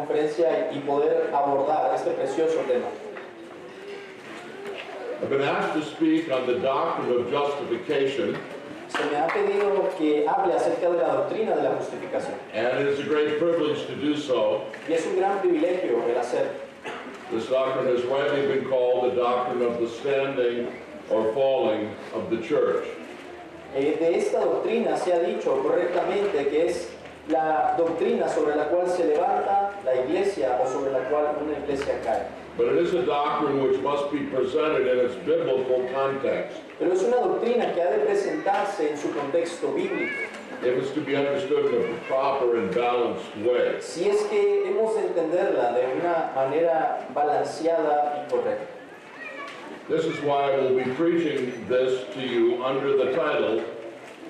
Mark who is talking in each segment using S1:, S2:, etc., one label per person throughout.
S1: conferencia y poder abordar este precioso tema.
S2: I've been asked to speak on the doctrine of justification,
S1: Se me ha pedido que hable acerca de la doctrina de la justificación.
S2: and it is a great privilege to do so.
S1: Y es un gran privilegio el hacerlo.
S2: This doctrine has rightly been called the doctrine of the standing or falling of the church.
S1: De esta doctrina se ha dicho correctamente que es la doctrina sobre la cual se levanta la iglesia o sobre la cual una iglesia cae.
S2: But it is a doctrine which must be presented in its biblical context
S1: Pero es una doctrina que ha de presentarse en su contexto bíblico.
S2: if it's to be understood in a proper and balanced way.
S1: Si es que hemos de entenderla de una manera balanceada y correcta.
S2: This is why I will be preaching this to you under the title,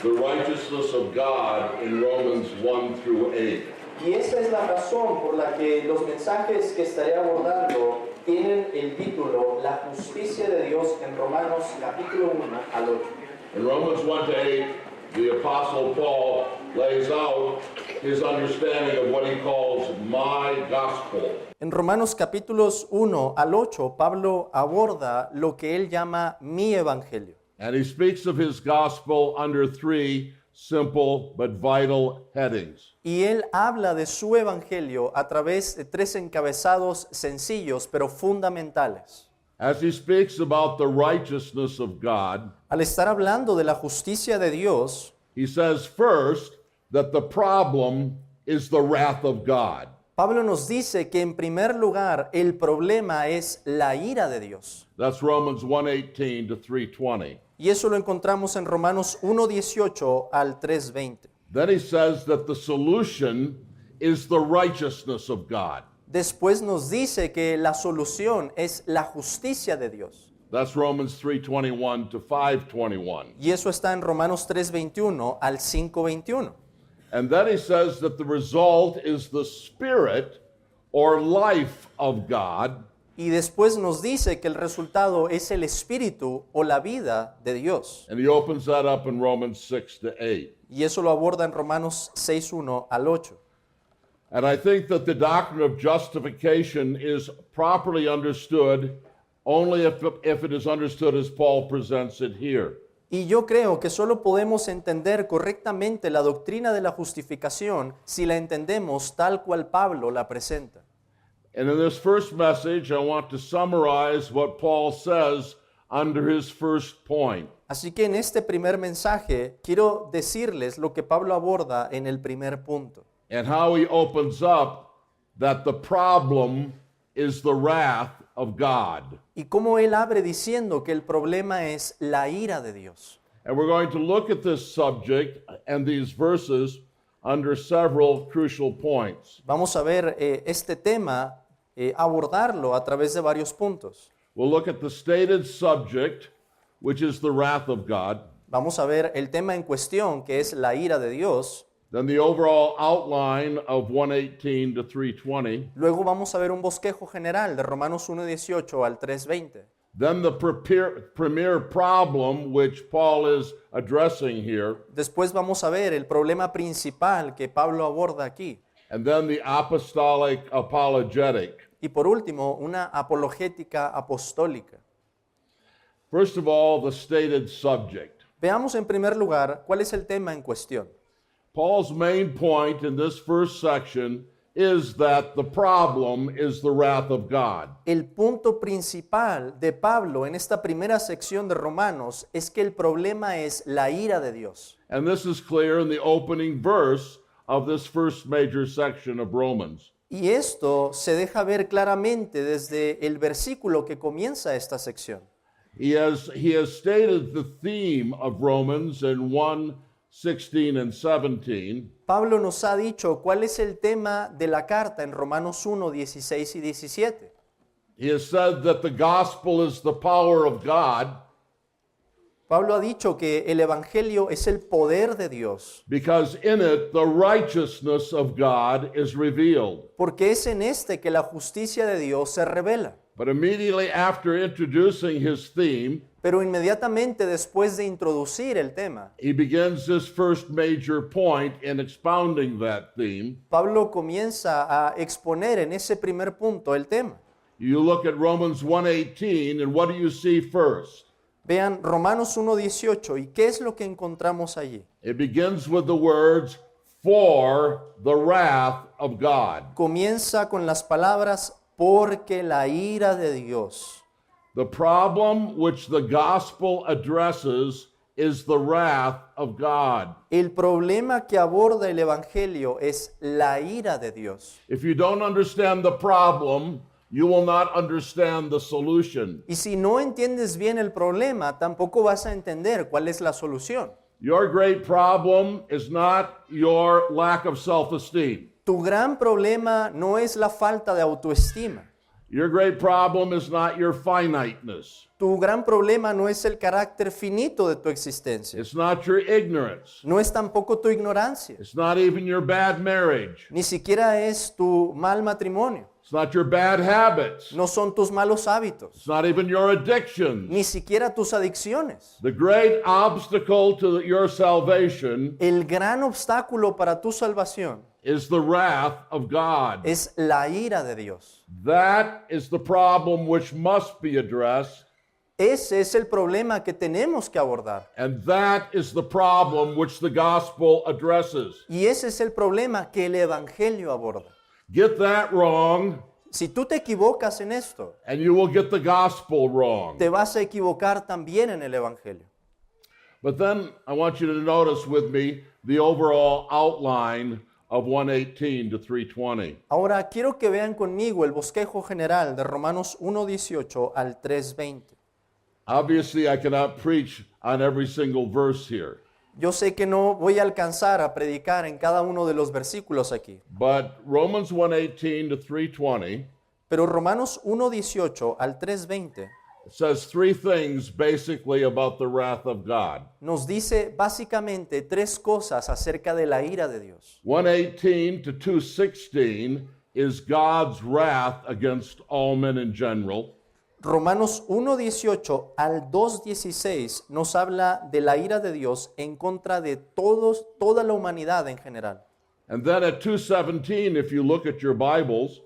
S2: The Righteousness of God in Romans 1 through 8.
S1: Y esa es la razón por la que los mensajes que estaré abordando tienen el título La justicia de Dios en Romanos capítulo 1 al 8.
S2: In Romans 1 to 8, the Apostle Paul lays out his understanding of what he calls my gospel.
S1: En Romanos capítulos 1 al 8, Pablo aborda lo que él llama mi evangelio.
S2: And he speaks of his gospel under three simple but vital headings.
S1: Y él habla de su evangelio a través de tres encabezados sencillos pero fundamentales.
S2: As he speaks about the righteousness of God,
S1: Al estar hablando de la justicia de Dios,
S2: he says first that the problem is the wrath of God.
S1: Pablo nos dice que en primer lugar el problema es la ira de Dios.
S2: That's Romans 1:18 to 3:20.
S1: Y eso lo encontramos en Romanos 1:18 al 3:20.
S2: Then he says that the solution is the righteousness of God.
S1: Después nos dice que la solución es la justicia de Dios.
S2: That's Romans 3:21 to 5:21.
S1: Y eso está en Romanos 3:21 al 5:21.
S2: And then he says that the result is the spirit or life of God.
S1: Y después nos dice que el resultado es el espíritu o la vida de Dios.
S2: And he opens that up in Romans 6 to 8.
S1: Y eso lo aborda en Romanos 6:1 al 8.
S2: And I think that the doctrine of justification is properly understood only if it is understood as Paul presents it here.
S1: Y yo creo que solo podemos entender correctamente la doctrina de la justificación si la entendemos tal cual Pablo la presenta.
S2: And in this first message, I want to summarize what Paul says under his first point.
S1: Así que en este primer mensaje quiero decirles lo que Pablo aborda en el primer punto.
S2: And how he opens up that the problem is the wrath of God.
S1: Y cómo él abre diciendo que el problema es la ira de Dios.
S2: And we're going to look at this subject and these verses under several crucial points.
S1: Vamos a ver este tema, abordarlo a través de varios puntos.
S2: We'll look at the stated subject, which is the wrath of God.
S1: Vamos a ver el tema en cuestión, que es la ira de Dios.
S2: Then the overall outline of 1:18 to 3:20.
S1: Luego vamos a ver un bosquejo general de Romanos 1:18 al 3:20.
S2: Then the premier problem which Paul is addressing here.
S1: Después vamos a ver el problema principal que Pablo aborda aquí.
S2: And then the apostolic apologetic.
S1: Y por último, una apologética apostólica.
S2: First of all, the stated subject.
S1: Veamos en primer lugar cuál es el tema en cuestión.
S2: Paul's main point in this first section is that the problem is the wrath of God.
S1: El punto principal de Pablo en esta primera sección de Romanos es que el problema es la ira de Dios.
S2: And this is clear in the opening verse of this first major section of Romans.
S1: Y esto se deja ver claramente desde el versículo que comienza esta sección.
S2: He has stated the theme of Romans in 1:16 and 17.
S1: Pablo nos ha dicho cuál es el tema de la carta en Romanos 1, 16 y 17.
S2: He has said that the gospel is the power of God
S1: Pablo ha dicho que el evangelio es el poder de Dios,
S2: because in it the righteousness of God is revealed.
S1: porque es en este que la justicia de Dios se revela.
S2: But immediately after introducing his theme,
S1: Pero inmediatamente después de introducir el tema,
S2: he begins this first major point in expounding that theme.
S1: Pablo comienza a exponer en ese primer punto el tema.
S2: You look at Romans 1:18, and what do you see first?
S1: Vean Romanos 1:18, ¿y qué es lo que encontramos allí?
S2: It begins with the words, for the wrath of God.
S1: Comienza con las palabras, porque la ira de Dios.
S2: The problem which the gospel addresses is the wrath of God.
S1: El problema que aborda el Evangelio es la ira de Dios.
S2: If you don't understand the problem, you will not understand the solution.
S1: Y si no entiendes bien el problema, tampoco vas a entender cuál es la solución.
S2: Your great problem is not your lack of self-esteem.
S1: Tu gran problema no es la falta de autoestima.
S2: Your great problem is not your finiteness.
S1: Tu gran problema no es el carácter finito de tu existencia.
S2: It's not your ignorance.
S1: No es tampoco tu ignorancia.
S2: It's not even your bad marriage.
S1: Ni siquiera es tu mal matrimonio.
S2: It's not your bad habits.
S1: No son tus malos hábitos.
S2: It's not even your addictions.
S1: Ni siquiera tus adicciones.
S2: The great obstacle to your salvation
S1: El gran obstáculo para tu salvación
S2: is the wrath of God.
S1: es la ira de Dios.
S2: That is the problem which must be addressed,
S1: Ese es el problema que tenemos que abordar.
S2: and that is the problem which the gospel addresses.
S1: Y ese es el problema que el Evangelio aborda.
S2: Get that wrong,
S1: Si tú te equivocas en esto,
S2: and you will get the gospel wrong.
S1: te vas a equivocar también en el Evangelio.
S2: But then I want you to notice with me the overall outline of 118 to 320.
S1: Ahora quiero que vean conmigo el bosquejo general de Romanos 1:18 al 3:20.
S2: Obviously, I cannot preach on every single verse here,
S1: Yo sé que no voy a alcanzar a predicar en cada uno de los versículos aquí,
S2: but Romans 118 to 320
S1: pero Romanos 1:18 al 3:20
S2: says three things basically about the wrath of God.
S1: nos dice básicamente tres cosas acerca de la ira de Dios.
S2: 118 to 216 is God's wrath against all men in general.
S1: Romanos 1:18 al 2:16 nos habla de la ira de Dios en contra de toda la humanidad en general.
S2: And then at 217, if you look at your Bibles,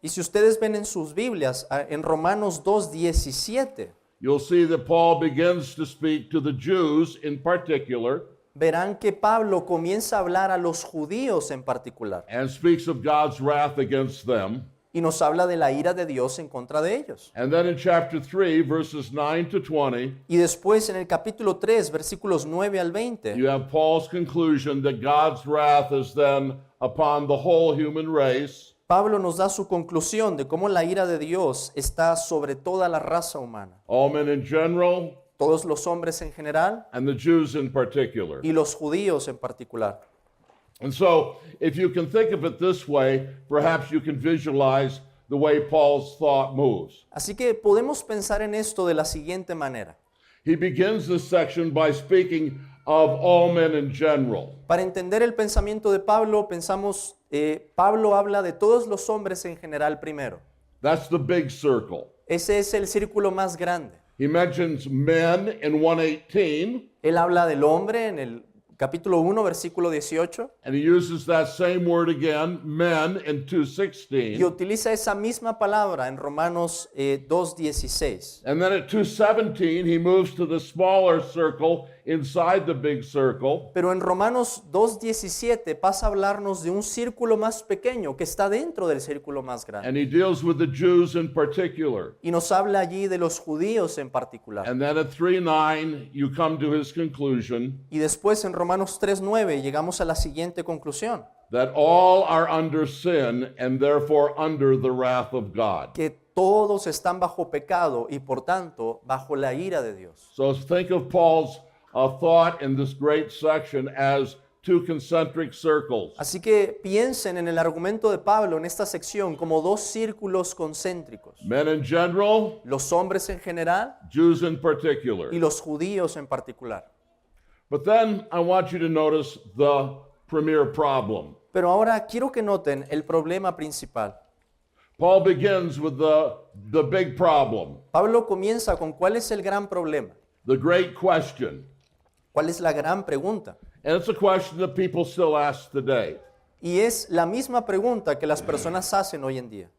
S1: Y si ustedes ven en sus Biblias, en Romanos 2:17,
S2: you'll see that Paul begins to speak to the Jews in particular
S1: verán que Pablo comienza a hablar a los judíos en particular
S2: and speaks of God's wrath against them.
S1: y nos habla de la ira de Dios en contra de ellos.
S2: And then in chapter 3, verses 9 to 20,
S1: Y después en el capítulo 3, versículos 9 al 20,
S2: you have Paul's conclusion that God's wrath is then upon the whole human race.
S1: Pablo nos da su conclusión de cómo la ira de Dios está sobre toda la raza humana,
S2: All men in general,
S1: todos los hombres en general
S2: and the Jews in particular.
S1: y los judíos en particular.
S2: And so, if you can think of it this way, perhaps you can visualize the way Paul's thought moves.
S1: Así que podemos pensar en esto de la siguiente manera.
S2: He begins this section by speaking of all men in general.
S1: Para entender el pensamiento de Pablo, pensamos, Pablo habla de todos los hombres en general primero.
S2: That's the big circle.
S1: Ese es el círculo más grande.
S2: He mentions men in 118,
S1: Él habla del hombre en el capítulo 1, versículo 18,
S2: and he uses that same word again, men, in
S1: y
S2: 2:16.
S1: utiliza esa misma palabra en Romanos 2:16.
S2: And then at 2:17, he moves to the smaller circle inside the big circle,
S1: Pero en Romanos 2:17 pasa a hablarnos de un círculo más pequeño que está dentro del círculo más grande.
S2: and he deals with the Jews in particular.
S1: Y nos habla allí de los judíos en particular.
S2: And then at 3:9, you come to his conclusion
S1: Y después en Romanos 3:9 llegamos a la siguiente conclusión,
S2: that all are under sin and therefore under the wrath of God.
S1: que todos están bajo pecado y por tanto bajo la ira de Dios.
S2: So think of Paul's thought in this great section as two concentric circles.
S1: Así que piensen en el argumento de Pablo en esta sección como dos círculos concéntricos.
S2: Men in general,
S1: Los hombres en general
S2: Jews in particular.
S1: y los judíos en particular.
S2: But then I want you to notice the premier problem.
S1: Pero ahora quiero que noten el problema principal.
S2: Paul begins with the big problem,
S1: Pablo comienza con cuál es el gran problema,
S2: the great question.
S1: cuál es la gran pregunta.
S2: And it's a question that people still ask today.
S1: Y es la misma pregunta que las personas hacen hoy en día.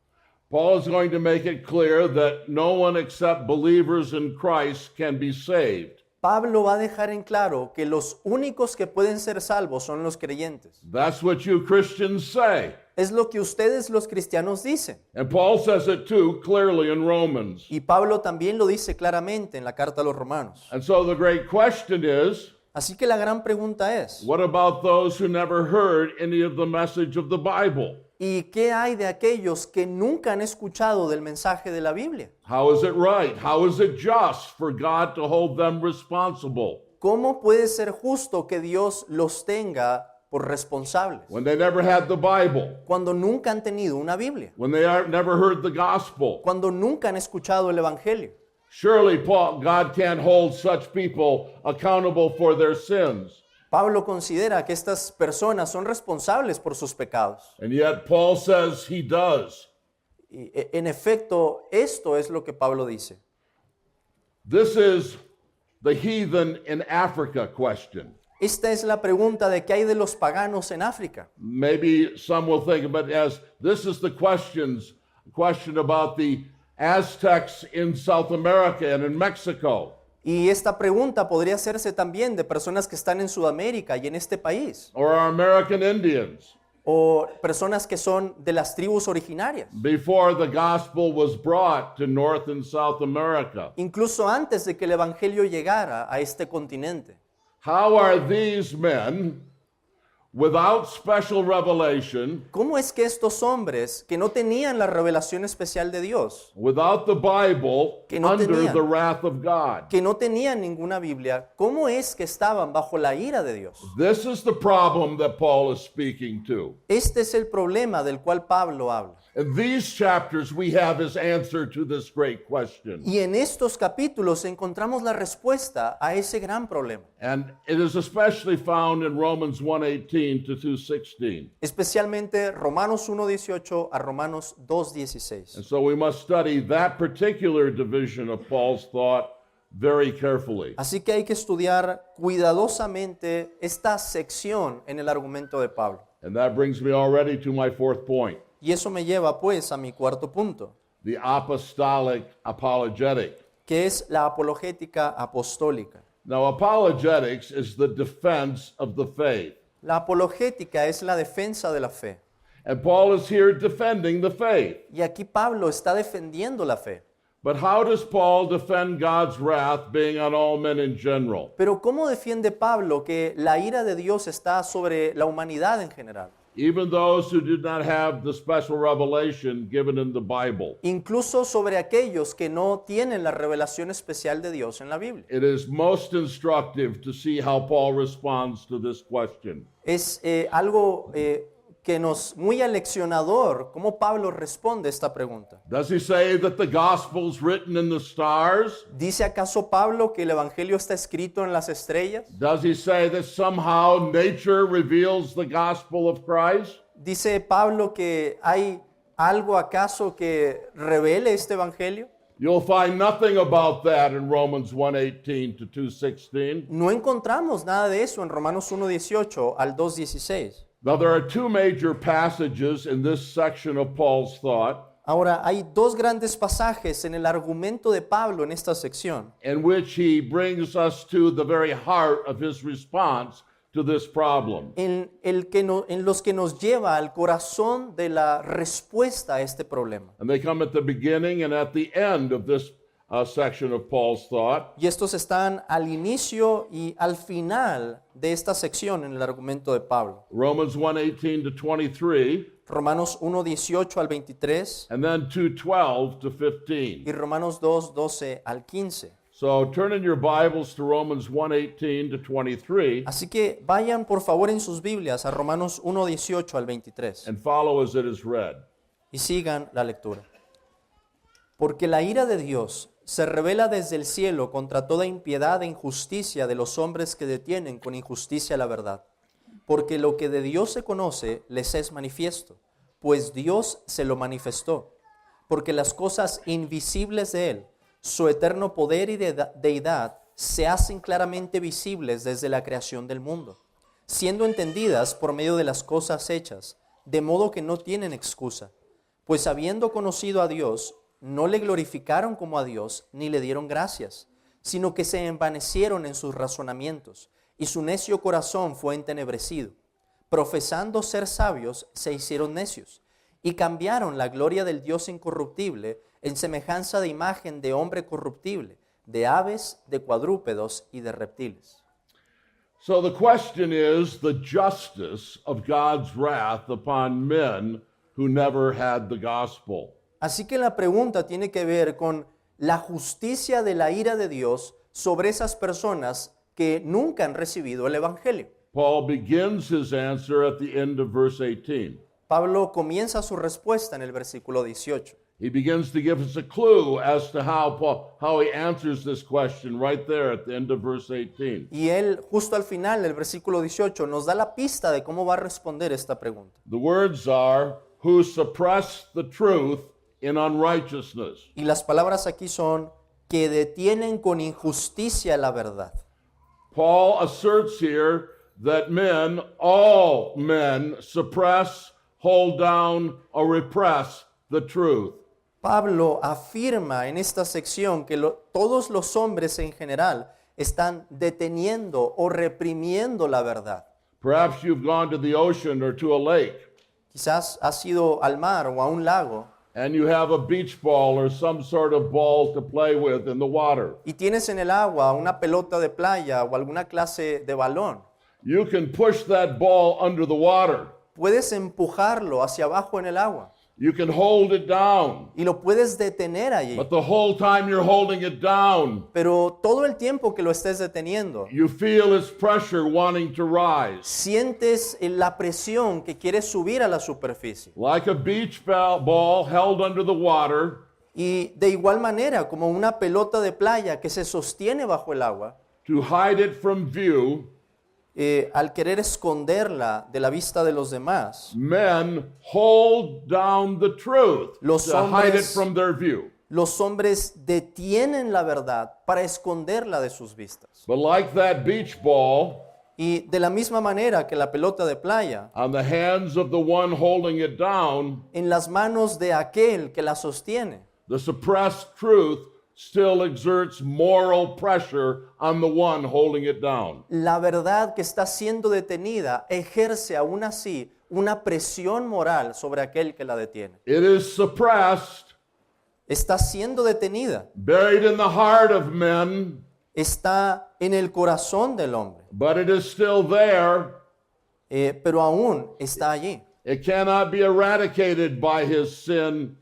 S2: Paul is going to make it clear that no one except believers in Christ can be saved.
S1: Pablo va a dejar en claro que los únicos que pueden ser salvos son los creyentes.
S2: That's what you Christians say.
S1: Es lo que ustedes los cristianos dicen.
S2: And Paul says it too clearly in Romans.
S1: Y Pablo también lo dice claramente en la carta a los romanos.
S2: And so the great question is,
S1: Así que la gran pregunta es,
S2: what about those who never heard any of the message of the Bible?
S1: ¿y qué hay de aquellos que nunca han escuchado del mensaje de la Biblia?
S2: How is it right? How is it just for God to hold them responsible
S1: ¿Cómo puede ser justo que Dios los tenga por responsables
S2: when they never had the Bible,
S1: cuando nunca han tenido una Biblia,
S2: when they never heard the gospel?
S1: cuando nunca han escuchado el Evangelio?
S2: Surely, God can't hold such people accountable for their sins.
S1: Pablo considera que estas personas son responsables por sus pecados.
S2: And yet Paul says he does.
S1: Y, en efecto, esto es lo que Pablo dice.
S2: This is the heathen in Africa question.
S1: Esta es la pregunta de qué hay de los paganos en África.
S2: Maybe some will think of it as this is the question about the Aztecs in South America and in Mexico.
S1: Y esta pregunta podría hacerse también de personas que están en Sudamérica y en este país,
S2: Or our American Indians,
S1: o personas que son de las tribus originarias,
S2: before the gospel was brought to North and South America.
S1: incluso antes de que el Evangelio llegara a este continente.
S2: How are these men, without special revelation,
S1: ¿Cómo es que estos hombres que no tenían la revelación especial de Dios,
S2: without the Bible,
S1: Que no
S2: under
S1: tenían.
S2: the wrath of God?
S1: que no tenían ninguna Biblia, cómo es que estaban bajo la ira de Dios?
S2: This is the problem that Paul is speaking to.
S1: Este es el problema del cual Pablo habla.
S2: In these chapters, we have his answer to this great question.
S1: Y en estos capítulos encontramos la respuesta a ese gran problema.
S2: And it is especially found in Romans 1:18 to 2:16.
S1: Especialmente Romanos 1:18 a Romanos 2:16.
S2: And so we must study that particular division of Paul's thought very carefully.
S1: Así que hay que estudiar cuidadosamente esta sección en el argumento de Pablo.
S2: And that brings me already to my fourth point,
S1: Y eso me lleva pues a mi cuarto punto,
S2: the apostolic apologetic.
S1: que es la apologética apostólica.
S2: Now, apologetics is the defense of the faith.
S1: La apologética es la defensa de la fe.
S2: And Paul is here defending the faith.
S1: Y aquí Pablo está defendiendo la fe.
S2: But how does Paul defend God's wrath being on all men in general?
S1: Pero ¿cómo defiende Pablo que la ira de Dios está sobre la humanidad en general?
S2: Even those who did not have the special revelation given in the Bible.
S1: Incluso sobre aquellos que no tienen la revelación especial de Dios en la Biblia.
S2: It is most instructive to see how Paul responds to this question.
S1: Es algo que nos muy aleccionador cómo Pablo responde esta pregunta.
S2: Does he say that the gospel's written in the stars?
S1: ¿Dice acaso Pablo que el evangelio está escrito en las estrellas?
S2: Does he say that somehow nature reveals the gospel of Christ?
S1: ¿Dice Pablo que hay algo acaso que revele este evangelio?
S2: You'll find nothing about that in Romans 1:18 to 2:16.
S1: No encontramos nada de eso en Romanos 1:18 al 2:16.
S2: Now there are two major passages in this section of Paul's thought
S1: Ahora, hay dos grandes pasajes en el argumento de Pablo en esta sección,
S2: in which he brings us to the very heart of his response to this problem.
S1: en los que nos lleva al corazón de la respuesta a este problema.
S2: And they come at the beginning and at the end of this section of Paul's thought.
S1: Y estos están al inicio y al final de esta sección en el argumento de Pablo.
S2: Romans 1:18 to 23,
S1: Romanos 1:18 al 23
S2: and then 2:12 to 15.
S1: y Romanos 2:12 al 15.
S2: So turn in your Bibles to Romans 1:18 to 23
S1: Así que vayan por favor en sus Biblias a Romanos 1:18 al 23
S2: and follow as it is read.
S1: y sigan la lectura. Porque la ira de Dios se revela desde el cielo contra toda impiedad e injusticia de los hombres que detienen con injusticia la verdad. Porque lo que de Dios se conoce les es manifiesto, pues Dios se lo manifestó. porque las cosas invisibles de Él, su eterno poder y deidad, se hacen claramente visibles desde la creación del mundo, siendo entendidas por medio de las cosas hechas, de modo que no tienen excusa. Pues habiendo conocido a Dios, no le glorificaron como a Dios, ni le dieron gracias, sino que se envanecieron en sus razonamientos, y su necio corazón fue entenebrecido. Profesando ser sabios, se hicieron necios, y cambiaron la gloria del Dios incorruptible en semejanza de imagen de hombre corruptible, de aves, de cuadrúpedos y de reptiles.
S2: So the question is the justice of God's wrath upon men who never had the gospel.
S1: Así que la pregunta tiene que ver con la justicia de la ira de Dios sobre esas personas que nunca han recibido el Evangelio.
S2: Paul begins his answer at the end of verse 18.
S1: Pablo comienza su respuesta en el versículo 18.
S2: He begins to give us a clue as to how he answers this question right there at the end of verse 18.
S1: Y él, justo al final del versículo 18, nos da la pista de cómo va a responder esta pregunta.
S2: The words are, who suppress the truth in unrighteousness.
S1: Y las palabras aquí son, que detienen con injusticia la verdad.
S2: Paul asserts here that men, all men, suppress, hold down, or repress the truth.
S1: Pablo afirma en esta sección que todos los hombres en general están deteniendo o reprimiendo la verdad.
S2: Perhaps you've gone to the ocean or to a lake,
S1: Quizás has ido al mar o a un lago
S2: and you have a beach ball or some sort of ball to play with in the water.
S1: y tienes en el agua una pelota de playa o alguna clase de balón.
S2: You can push that ball under the water.
S1: Puedes empujarlo hacia abajo en el agua
S2: You can hold it down.
S1: y lo puedes detener allí.
S2: But the whole time you're holding it down,
S1: Pero todo el tiempo que lo estés deteniendo,
S2: you feel its pressure wanting to rise.
S1: sientes la presión que quiere subir a la superficie.
S2: Like a beach ball held under the water,
S1: Y de igual manera, como una pelota de playa que se sostiene bajo el agua,
S2: to hide it from view,
S1: al querer esconderla de la vista de los demás,
S2: men hold down the truth
S1: Los
S2: to hide it
S1: hombres-
S2: from their view.
S1: los hombres detienen la verdad para esconderla de sus vistas.
S2: But like that beach ball,
S1: Y de la misma manera que la pelota de playa,
S2: on the hands of the one holding it down,
S1: en las manos de aquel que la sostiene,
S2: the suppressed truth still exerts moral pressure on the one holding it down.
S1: la verdad que está siendo detenida ejerce aún así una presión moral sobre aquel que la detiene.
S2: It is suppressed,
S1: Está siendo detenida,
S2: buried in the heart of men,
S1: está en el corazón del hombre,
S2: but it is still there.
S1: pero aún está allí.
S2: It cannot be eradicated by his sin.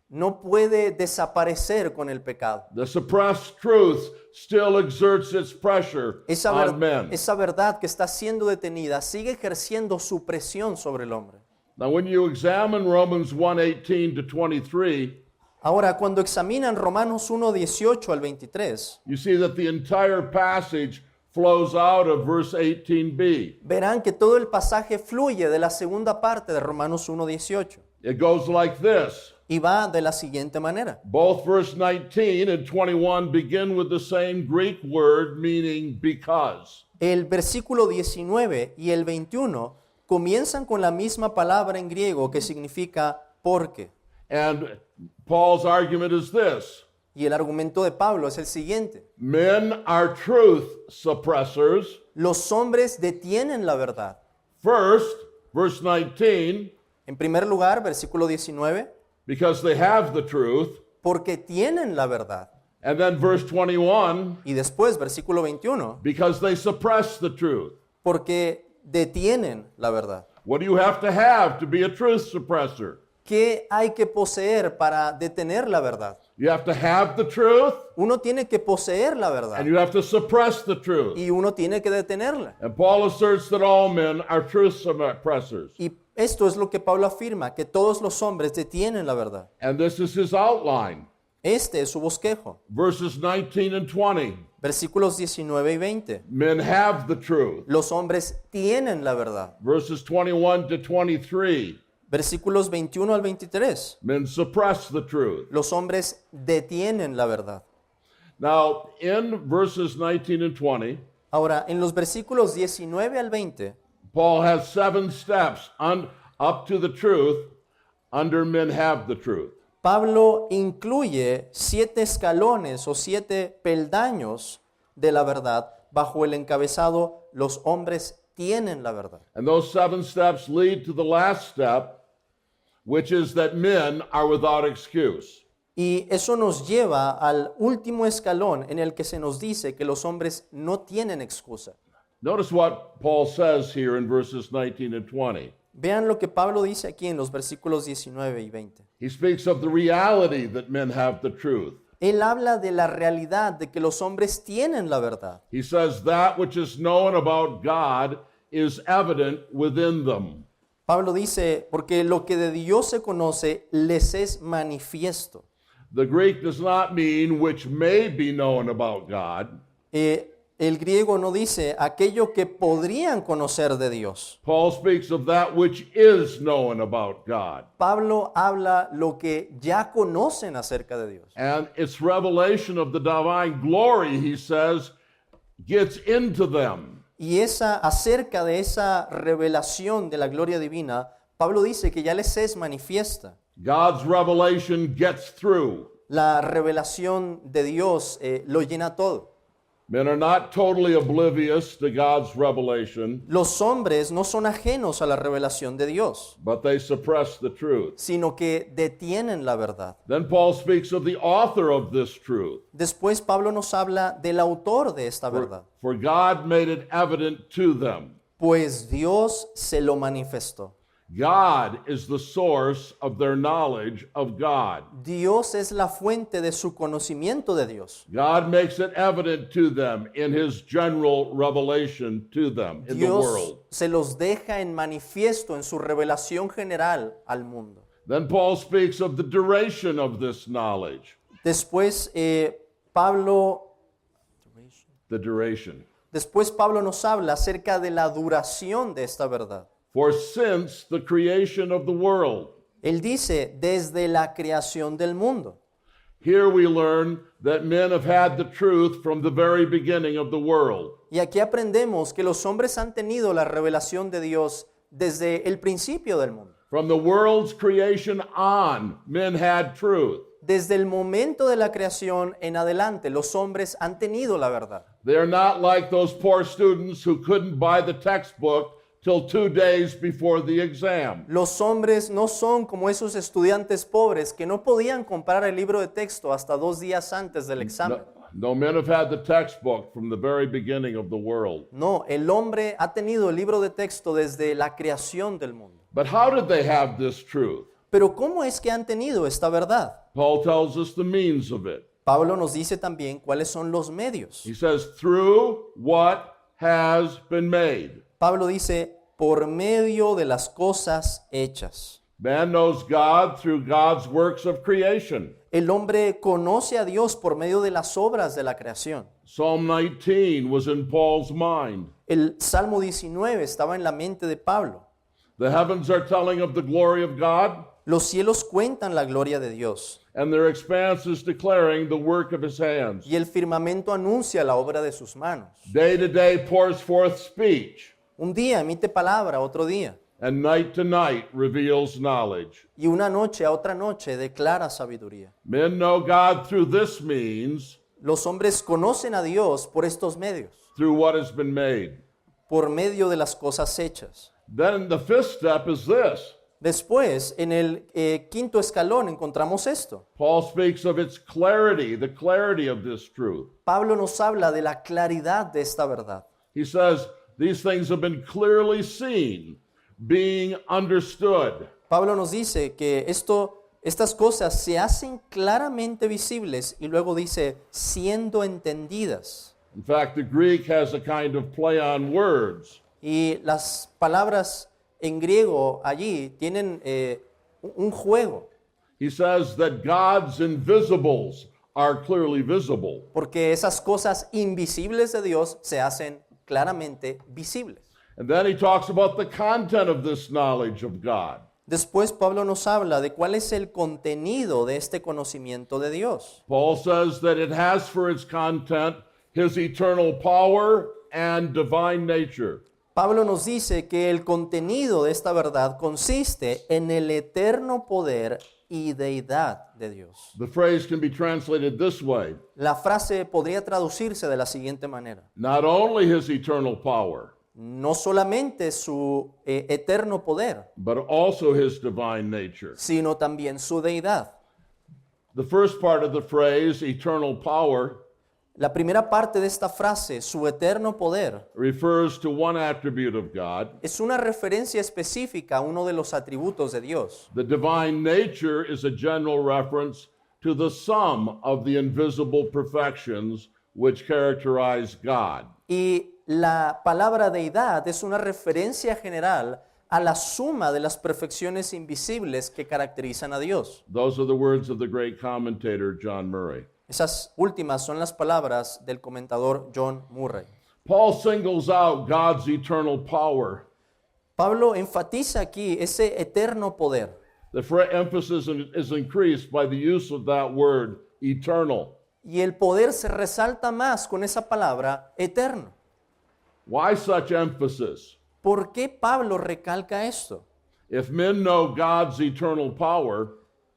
S1: No puede desaparecer con el pecado.
S2: The suppressed truth still exerts its pressure on men.
S1: Esa verdad que está siendo detenida sigue ejerciendo su presión sobre el hombre.
S2: Now, when you examine Romans 1:18 to 23,
S1: Ahora, cuando examinan Romanos 1, 18 al 23,
S2: you see that the entire passage flows out of verse 18b.
S1: verán que todo el pasaje fluye de la segunda parte de Romanos 1, 18
S2: It goes like this.
S1: y va de la siguiente manera.
S2: Both verse 19 and 21 begin with the same Greek word meaning because.
S1: El versículo 19 y el 21 comienzan con la misma palabra en griego que significa porque.
S2: And Paul's argument is this.
S1: Y el argumento de Pablo es el siguiente.
S2: Men are truth suppressors.
S1: Los hombres detienen la verdad.
S2: First, verse 19,
S1: En primer lugar, versículo 19,
S2: because they have the truth.
S1: porque tienen la verdad.
S2: And then verse 21,
S1: Y después, versículo 21,
S2: because they suppress the truth.
S1: porque detienen la verdad.
S2: What do you have to be a truth suppressor?
S1: ¿Qué hay que poseer para detener la verdad?
S2: You have to have the truth,
S1: Uno tiene que poseer la verdad
S2: and you have to suppress the truth.
S1: y uno tiene que detenerla.
S2: And Paul asserts that all men are truth suppressors.
S1: Y esto es lo que Pablo afirma, que todos los hombres detienen la verdad.
S2: And this is his outline.
S1: Este es su bosquejo.
S2: Verses 19 and 20.
S1: Versículos 19 y 20.
S2: Men have the truth.
S1: Los hombres tienen la verdad.
S2: Verses 21 to 23.
S1: Versículos 21 al 23.
S2: Men suppress the truth.
S1: Los hombres detienen la verdad.
S2: Now, in verses 19 and 20,
S1: Ahora, en los versículos 19 al 20,
S2: Paul has 7 steps up to the truth under men have the truth.
S1: Pablo incluye 7 escalones o 7 peldaños de la verdad bajo el encabezado los hombres tienen la verdad.
S2: And those 7 steps lead to the last step, which is that men are without excuse.
S1: Y eso nos lleva al último escalón en el que se nos dice que los hombres no tienen excusa.
S2: Notice what Paul says here in verses 19 and 20.
S1: Vean lo que Pablo dice aquí en los versículos 19 y 20.
S2: He speaks of the reality that men have the truth.
S1: Él habla de la realidad de que los hombres tienen la verdad.
S2: He says that which is known about God is evident within them.
S1: Pablo dice, porque lo que de Dios se conoce les es manifiesto.
S2: The Greek does not mean which may be known about God.
S1: El griego no dice aquello que podrían conocer de Dios.
S2: Paul speaks of that which is known about God.
S1: Pablo habla lo que ya conocen acerca de Dios.
S2: And its revelation of the divine glory, he says, gets into them.
S1: Y acerca de esa revelación de la gloria divina, Pablo dice que ya les es manifiesta.
S2: God's revelation gets through.
S1: La revelación de Dios lo llena todo.
S2: Men are not totally oblivious to God's revelation,
S1: Los hombres no son ajenos a la revelación de Dios,
S2: but they suppress the truth.
S1: sino que detienen la verdad.
S2: Then Paul speaks of the author of this truth.
S1: Después Pablo nos habla del autor de esta verdad.
S2: For God made it evident to them.
S1: Pues Dios se lo manifestó.
S2: God is the source of their knowledge of God.
S1: Dios es la fuente de su conocimiento de Dios.
S2: God makes it evident to them in his general revelation to them in the
S1: Dios
S2: world.
S1: se los deja en manifiesto en su revelación general al mundo.
S2: Then Paul speaks of the duration of this knowledge.
S1: Después Pablo nos habla acerca de la duración de esta verdad.
S2: For since the creation of the world,
S1: Él dice, desde la creación del mundo.
S2: here we learn that men have had the truth from the very beginning of the world.
S1: Y aquí aprendemos que los hombres han tenido la revelación de Dios desde el principio del mundo.
S2: From the world's creation on, men had truth.
S1: Desde el momento de la creación en adelante, los hombres han tenido la verdad.
S2: They are not like those poor students who couldn't buy the textbook till 2 days before the exam.
S1: Los hombres no son como esos estudiantes pobres que no podían comprar el libro de texto hasta 2 días antes del examen.
S2: No, men have had the textbook from the very beginning of the world.
S1: No, el hombre ha tenido el libro de texto desde la creación del mundo.
S2: But how did they have this truth?
S1: Pero ¿cómo es que han tenido esta verdad?
S2: Paul tells us the means of it.
S1: Pablo nos dice también cuáles son los medios.
S2: He says, through what has been made.
S1: Pablo dice, por medio de las cosas hechas.
S2: Man knows God through God's works of creation.
S1: El hombre conoce a Dios por medio de las obras de la creación.
S2: Psalm 19 was in Paul's mind.
S1: El Salmo 19 estaba en la mente de Pablo.
S2: The heavens are telling of the glory of God,
S1: Los cielos cuentan la gloria de Dios
S2: and their expanse is declaring the work of his hands.
S1: y el firmamento anuncia la obra de sus manos.
S2: Day to day pours forth speech,
S1: Un día emite palabra, otro día,
S2: and night to night reveals knowledge.
S1: y una noche a otra noche declara sabiduría.
S2: Men know God through this means,
S1: Los hombres conocen a Dios por estos medios,
S2: through what has been made.
S1: por medio de las cosas hechas.
S2: Then the fifth step is this.
S1: Después, en el quinto escalón encontramos esto.
S2: Paul speaks of its clarity, the clarity of this truth.
S1: Pablo nos habla de la claridad de esta verdad.
S2: He says, these things have been clearly seen, being understood.
S1: Pablo nos dice que estas cosas se hacen claramente visibles y luego dice, siendo entendidas.
S2: In fact, the Greek has a kind of play on words.
S1: Y las palabras en griego allí tienen un juego,
S2: He says that God's invisibles are clearly visible.
S1: porque esas cosas invisibles de Dios se hacen claramente visibles.
S2: And then he talks about the content of this knowledge of God.
S1: Después Pablo nos habla de cuál es el contenido de este conocimiento de Dios.
S2: Paul says that it has for its content his eternal power and divine nature.
S1: Pablo nos dice que el contenido de esta verdad consiste en el eterno poder y deidad de Dios.
S2: The phrase can be translated this way:
S1: La frase podría traducirse de la siguiente manera:
S2: not only his eternal power,
S1: no solamente su eterno poder,
S2: but also his divine nature.
S1: sino también su deidad.
S2: The first part of the phrase, eternal power,
S1: La primera parte de esta frase, su eterno poder,
S2: refers to one attribute of God.
S1: es una referencia específica a uno de los atributos de Dios.
S2: The divine nature is a general reference to the sum of the invisible perfections which characterize God.
S1: Y la palabra deidad es una referencia general a la suma de las perfecciones invisibles que caracterizan a Dios.
S2: Those are the words of the great commentator John Murray.
S1: Esas últimas son las palabras del comentador John Murray.
S2: Paul singles out God's eternal power.
S1: Pablo enfatiza aquí ese eterno poder.
S2: The emphasis is increased by the use of that word, eternal.
S1: Y el poder se resalta más con esa palabra eterno.
S2: Why such emphasis?
S1: ¿Por qué Pablo recalca esto?
S2: If men know God's eternal power,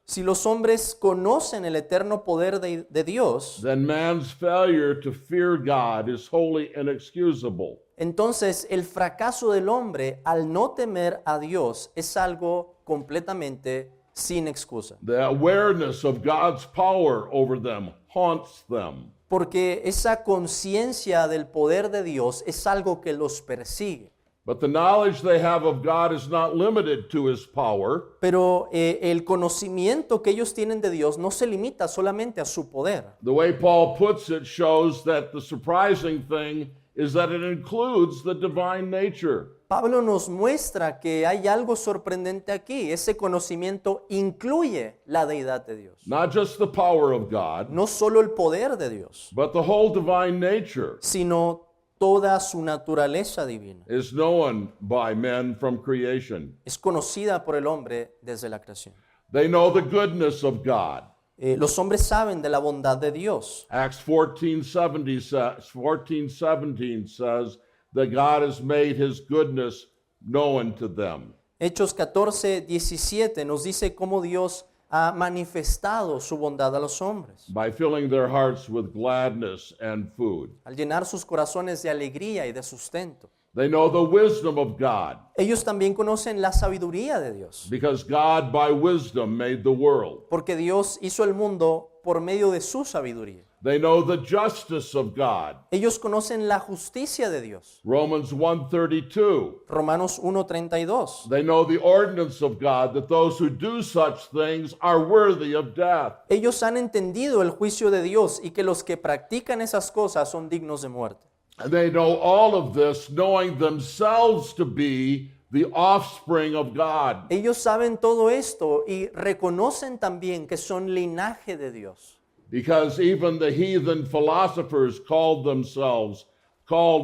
S1: Si los hombres conocen el eterno poder de Dios,
S2: then man's failure to fear God is wholly inexcusable.
S1: entonces el fracaso del hombre al no temer a Dios es algo completamente sin excusa.
S2: The awareness of God's power over them haunts them.
S1: Porque esa conciencia del poder de Dios es algo que los persigue.
S2: But the knowledge they have of God is not limited to his power.
S1: Pero el conocimiento que ellos tienen de Dios no se limita solamente a su poder.
S2: The way Paul puts it shows that the surprising thing is that it includes the divine nature.
S1: Pablo nos muestra que hay algo sorprendente aquí. Ese conocimiento incluye la deidad de Dios.
S2: Not just the power of God,
S1: No solo el poder de Dios,
S2: but the whole divine nature
S1: sino toda su naturaleza divina.
S2: is known by men from creation.
S1: Es conocida por el hombre desde la creación.
S2: They know the goodness of God.
S1: Los hombres saben de la bondad de Dios.
S2: Acts 14:17 says that God has made his goodness known to them.
S1: Hechos 14:17 nos dice cómo Dios ha manifestado su bondad a los hombres
S2: By filling their hearts with gladness and food.
S1: al llenar sus corazones de alegría y de sustento.
S2: They know the wisdom of God
S1: Ellos también conocen la sabiduría de Dios,
S2: because God by wisdom made the world.
S1: porque Dios hizo el mundo por medio de su sabiduría.
S2: They know the justice of God.
S1: Ellos conocen la justicia de Dios.
S2: Romans 1:32.
S1: Romanos 1:32.
S2: They know the ordinance of God, that those who do such things are worthy of death.
S1: Ellos han entendido el juicio de Dios y que los que practican esas cosas son dignos de muerte.
S2: And they know all of this, knowing themselves to be the offspring of God.
S1: Ellos saben todo esto y reconocen también que son linaje de Dios.
S2: Because even the heathen philosophers called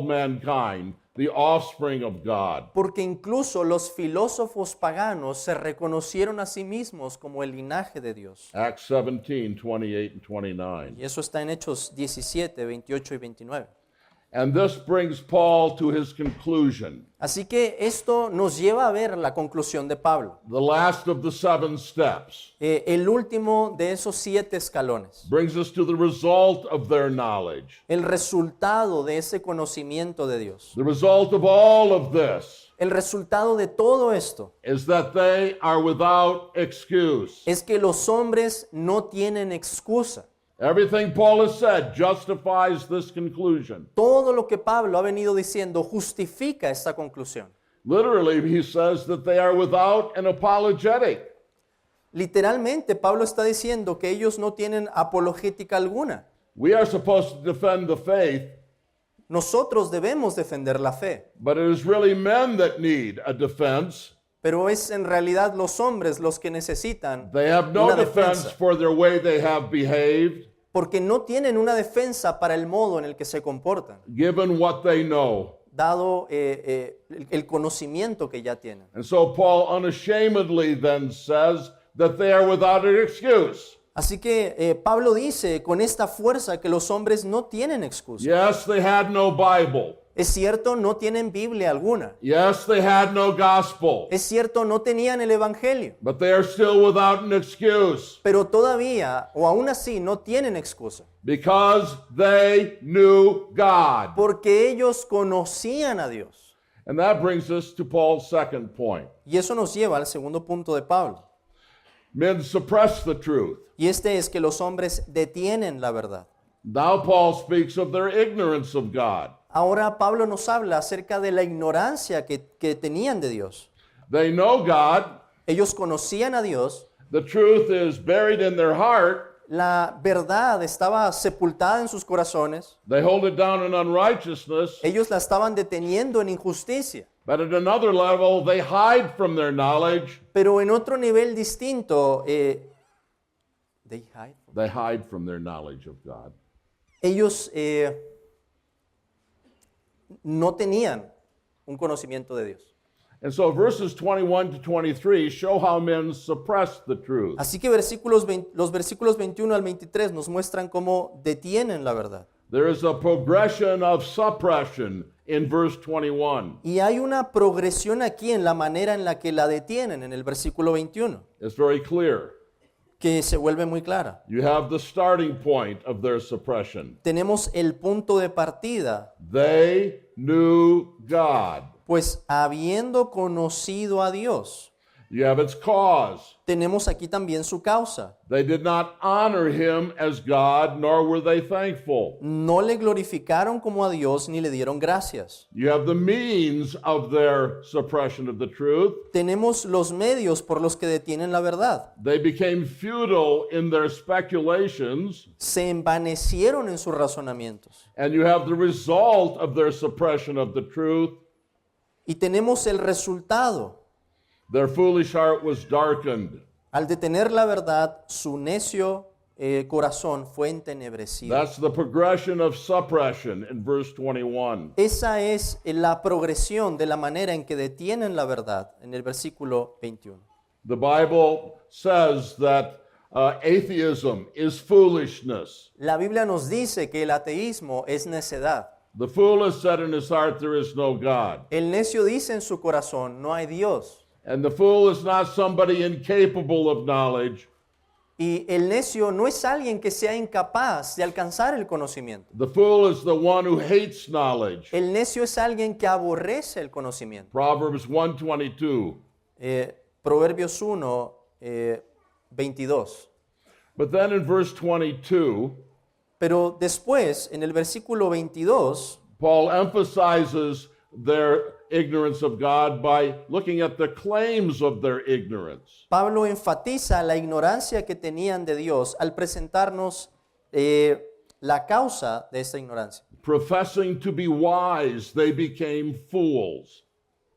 S2: mankind the offspring of God.
S1: Porque incluso los filósofos paganos se reconocieron a sí mismos como el linaje de Dios.
S2: Acts 17:28 and 29.
S1: Y eso está en Hechos 17, 28 y 29.
S2: And this brings Paul to his conclusion.
S1: Así que esto nos lleva a ver la conclusión de Pablo.
S2: The last of the 7 steps
S1: El último de esos 7 escalones.
S2: brings us to the result of their knowledge.
S1: El resultado de ese conocimiento de Dios.
S2: The result of all of this
S1: El resultado de todo esto
S2: is that they are without excuse.
S1: es que los hombres no tienen excusa.
S2: Everything Paul has said justifies this conclusion.
S1: Todo lo que Pablo ha venido diciendo justifica esta conclusión.
S2: Literally, he says that they are without an apologetic.
S1: Literalmente, Pablo está diciendo que ellos no tienen apologética alguna.
S2: We are supposed to defend the faith,
S1: Nosotros debemos defender la fe,
S2: but it is really men that need a defense.
S1: pero es en realidad los hombres los que necesitan
S2: They have no
S1: una
S2: defense
S1: defensa,
S2: for their way they have behaved,
S1: porque no tienen una defensa para el modo en el que se comportan,
S2: given what they know.
S1: dado el conocimiento que ya tienen.
S2: And so Paul unashamedly then says that they are without an excuse.
S1: Así que Pablo dice con esta fuerza que los hombres no tienen excusa.
S2: Yes, they had no Bible.
S1: Es cierto, no tienen Biblia alguna.
S2: Yes, they had no gospel.
S1: Es cierto, no tenían el Evangelio.
S2: But they are still without an excuse
S1: Pero todavía, o aún así, no tienen excusa.
S2: because they knew God.
S1: Porque ellos conocían a Dios.
S2: And that brings us to Paul's second point.
S1: Y eso nos lleva al segundo punto de Pablo.
S2: Men suppress the truth.
S1: Y este es que los hombres detienen la verdad.
S2: Now Paul speaks of their ignorance of God.
S1: Ahora Pablo nos habla acerca de la ignorancia que tenían de Dios.
S2: They know God.
S1: Ellos conocían a Dios.
S2: The truth is buried in their heart.
S1: La verdad estaba sepultada en sus corazones.
S2: They hold it down in unrighteousness.
S1: Ellos la estaban deteniendo en injusticia.
S2: But at another level, they hide from their knowledge.
S1: Pero en otro nivel distinto,
S2: They hide from their knowledge of God.
S1: ellos no tenían un conocimiento de Dios.
S2: And so verses 21 to 23 show how men suppress the truth.
S1: Así que los versículos 21 al 23 nos muestran cómo detienen la verdad.
S2: There is a progression of suppression in verse 21.
S1: Y hay una progresión aquí en la manera en la que la detienen en el versículo 21,
S2: It's very clear.
S1: que se vuelve muy clara.
S2: You have the starting point of their suppression.
S1: Tenemos el punto de partida,
S2: They knew God.
S1: pues habiendo conocido a Dios,
S2: You have its cause.
S1: tenemos aquí también su causa.
S2: They did not honor him as God, nor were they thankful.
S1: No le glorificaron como a Dios ni le dieron gracias.
S2: You have the means of their suppression of the truth.
S1: Tenemos los medios por los que detienen la verdad.
S2: They became futile in their speculations,
S1: Se envanecieron en sus razonamientos.
S2: and you have the result of their suppression of the truth.
S1: Y tenemos el resultado.
S2: Their foolish heart was darkened.
S1: Al detener la verdad, su necio corazón fue entenebrecido.
S2: That's the progression of suppression in verse 21.
S1: Esa es la progresión de la manera en que detienen la verdad en el versículo 21.
S2: The Bible says that atheism is foolishness.
S1: La Biblia nos dice que el ateísmo es necedad.
S2: The fool has said in his heart, there is no God.
S1: El necio dice en su corazón, no hay Dios.
S2: And the fool is not somebody incapable of knowledge.
S1: Y el necio no es alguien que sea incapaz de alcanzar el conocimiento.
S2: The fool is the one who hates knowledge.
S1: El necio es alguien que aborrece el conocimiento.
S2: Proverbs 1:22.
S1: Proverbios 1, 22.
S2: But then in verse 22,
S1: Pero después, en el versículo 22,
S2: Paul emphasizes their ignorance of God by looking at the claims of their ignorance.
S1: Pablo enfatiza la ignorancia que tenían de Dios al presentarnos la causa de esta ignorancia.
S2: Professing to be wise, they became fools.